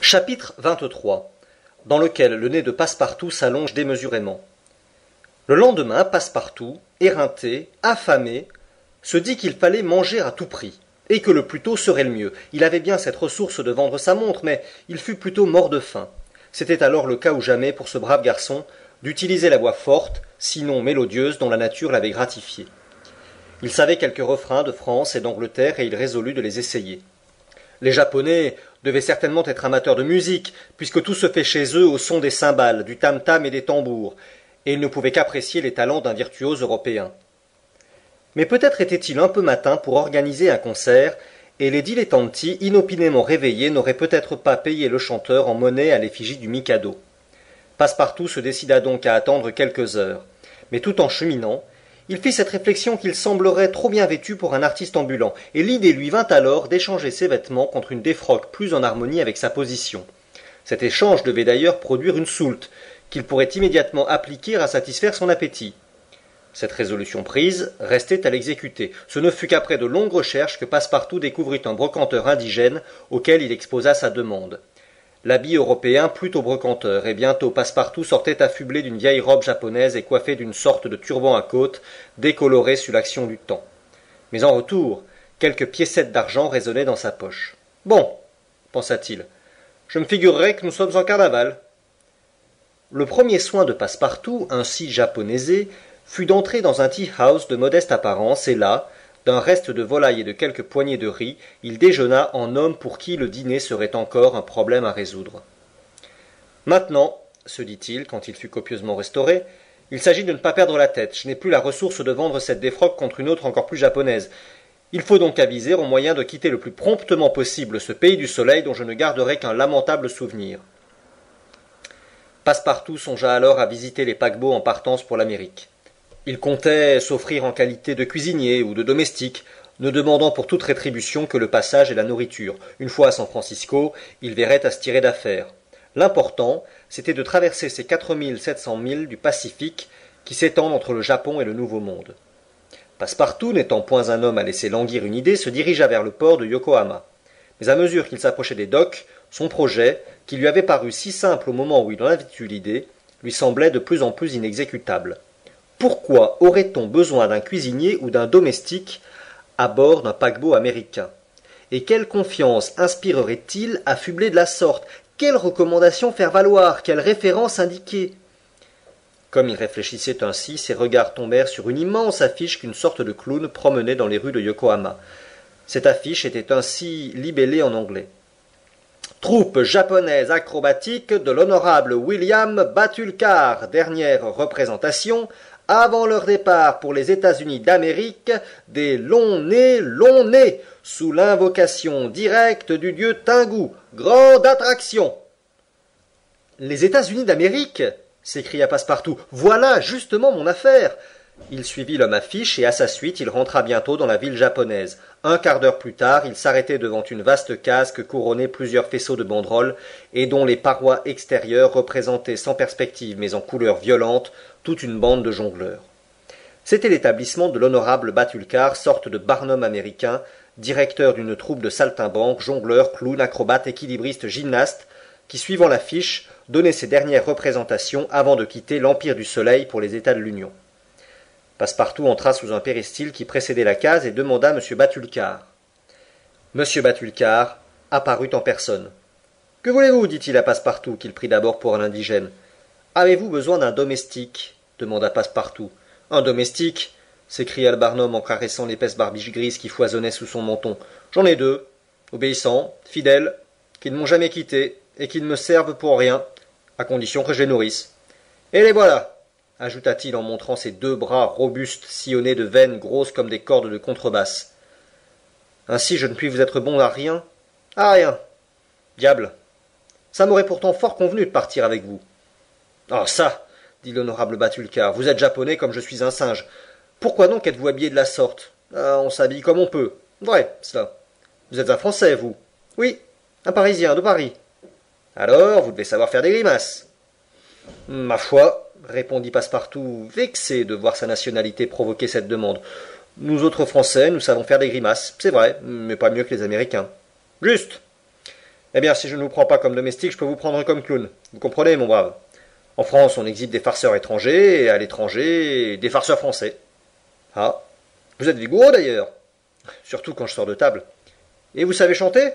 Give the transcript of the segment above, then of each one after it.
Chapitre 23, dans lequel le nez de Passepartout s'allonge démesurément. Le lendemain, Passepartout, éreinté, affamé, se dit qu'il fallait manger à tout prix, et que le plus tôt serait le mieux. Il avait bien cette ressource de vendre sa montre, mais il fut plutôt mort de faim. C'était alors le cas ou jamais pour ce brave garçon d'utiliser la voix forte, sinon mélodieuse, dont la nature l'avait gratifié. Il savait quelques refrains de France et d'Angleterre, et il résolut de les essayer. Les Japonais devaient certainement être amateurs de musique, puisque tout se fait chez eux au son des cymbales, du tam-tam et des tambours, et ils ne pouvaient qu'apprécier les talents d'un virtuose européen. Mais peut-être était-il un peu matin pour organiser un concert, et les dilettanti, inopinément réveillés, n'auraient peut-être pas payé le chanteur en monnaie à l'effigie du Mikado. Passepartout se décida donc à attendre quelques heures, mais tout en cheminant, il fit cette réflexion qu'il semblerait trop bien vêtu pour un artiste ambulant, et l'idée lui vint alors d'échanger ses vêtements contre une défroque plus en harmonie avec sa position. Cet échange devait d'ailleurs produire une soulte, qu'il pourrait immédiatement appliquer à satisfaire son appétit. Cette résolution prise, restait à l'exécuter. Ce ne fut qu'après de longues recherches que Passepartout découvrit un brocanteur indigène auquel il exposa sa demande. L'habit européen plut au brocanteur, et bientôt Passepartout sortait affublé d'une vieille robe japonaise et coiffé d'une sorte de turban à côte, décoloré sous l'action du temps. Mais en retour, quelques piécettes d'argent résonnaient dans sa poche. « Bon, pensa-t-il, je me figurerais que nous sommes en carnaval. » Le premier soin de Passepartout, ainsi japonaisé, fut d'entrer dans un tea-house de modeste apparence, et là, d'un reste de volaille et de quelques poignées de riz, il déjeuna en homme pour qui le dîner serait encore un problème à résoudre. Maintenant, se dit-il, quand il fut copieusement restauré, il s'agit de ne pas perdre la tête. Je n'ai plus la ressource de vendre cette défroque contre une autre encore plus japonaise. Il faut donc aviser au moyen de quitter le plus promptement possible ce pays du soleil dont je ne garderai qu'un lamentable souvenir. Passepartout songea alors à visiter les paquebots en partance pour l'Amérique. Il comptait s'offrir en qualité de cuisinier ou de domestique, ne demandant pour toute rétribution que le passage et la nourriture. Une fois à San Francisco, il verrait à se tirer d'affaire. L'important, c'était de traverser ces 4700 milles du Pacifique qui s'étendent entre le Japon et le Nouveau Monde. Passepartout, n'étant point un homme à laisser languir une idée, se dirigea vers le port de Yokohama. Mais à mesure qu'il s'approchait des docks, son projet, qui lui avait paru si simple au moment où il en avait eu l'idée, lui semblait de plus en plus inexécutable. Pourquoi aurait-on besoin d'un cuisinier ou d'un domestique à bord d'un paquebot américain? Et quelle confiance inspirerait-il affublé de la sorte? Quelles recommandations faire valoir? Quelles références indiquer? Comme il réfléchissait ainsi, ses regards tombèrent sur une immense affiche qu'une sorte de clown promenait dans les rues de Yokohama. Cette affiche était ainsi libellée en anglais. Troupe japonaise acrobatique de l'honorable William Batulcar, dernière représentation, avant leur départ pour les États-Unis d'Amérique, des longs nez, sous l'invocation directe du dieu Tengu. Grande attraction! Les États-Unis d'Amérique? S'écria Passepartout. Voilà justement mon affaire! Il suivit l'homme affiche et à sa suite il rentra bientôt dans la ville japonaise. Un quart d'heure plus tard, il s'arrêtait devant une vaste case que couronnaient plusieurs faisceaux de banderoles et dont les parois extérieures représentaient sans perspective mais en couleurs violentes toute une bande de jongleurs. C'était l'établissement de l'honorable Batulcar, sorte de Barnum américain, directeur d'une troupe de saltimbanques, jongleurs, clowns, acrobates, équilibristes, gymnastes, qui, suivant l'affiche, donnait ses dernières représentations avant de quitter l'Empire du Soleil pour les États de l'Union. Passepartout entra sous un péristyle qui précédait la case et demanda M. Batulcar. M. Batulcar apparut en personne. « Que voulez-vous » dit-il à Passepartout, qu'il prit d'abord pour un indigène. « Avez-vous besoin d'un domestique » demanda Passepartout. « Un domestique » s'écria le Barnum en caressant l'épaisse barbiche grise qui foisonnait sous son menton. « J'en ai deux, obéissants, fidèles, qui ne m'ont jamais quitté et qui ne me servent pour rien, à condition que je les nourrisse. Et les voilà !» ajouta-t-il en montrant ses deux bras robustes sillonnés de veines grosses comme des cordes de contrebasse. « Ainsi je ne puis vous être bon à rien ?»« À rien. Diable. Ça m'aurait pourtant fort convenu de partir avec vous. »« Ah ça !» dit l'honorable Batulcar, « vous êtes japonais comme je suis un singe. Pourquoi donc êtes-vous habillé de la sorte? Ah, on s'habille comme on peut. Vrai, cela. Vous êtes un Français, vous? Oui, un Parisien, de Paris. Alors, vous devez savoir faire des grimaces. »« Ma foi, répondit Passepartout, vexé de voir sa nationalité provoquer cette demande. « Nous autres Français, nous savons faire des grimaces, c'est vrai, mais pas mieux que les Américains. »« Juste. Eh bien, si je ne vous prends pas comme domestique, je peux vous prendre comme clown. Vous comprenez, mon brave? En France, on exhibe des farceurs étrangers, et à l'étranger, des farceurs français. Ah, vous êtes vigoureux d'ailleurs, surtout quand je sors de table. Et vous savez chanter?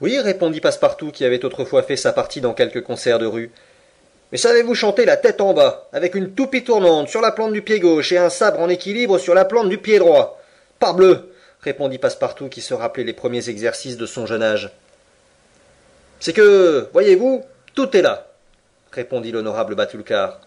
Oui, répondit Passepartout, qui avait autrefois fait sa partie dans quelques concerts de rue. Mais savez-vous chanter la tête en bas, avec une toupie tournante sur la plante du pied gauche et un sabre en équilibre sur la plante du pied droit? Parbleu, répondit Passepartout, qui se rappelait les premiers exercices de son jeune âge. C'est que, voyez-vous, tout est là, répondit l'honorable Batulcar.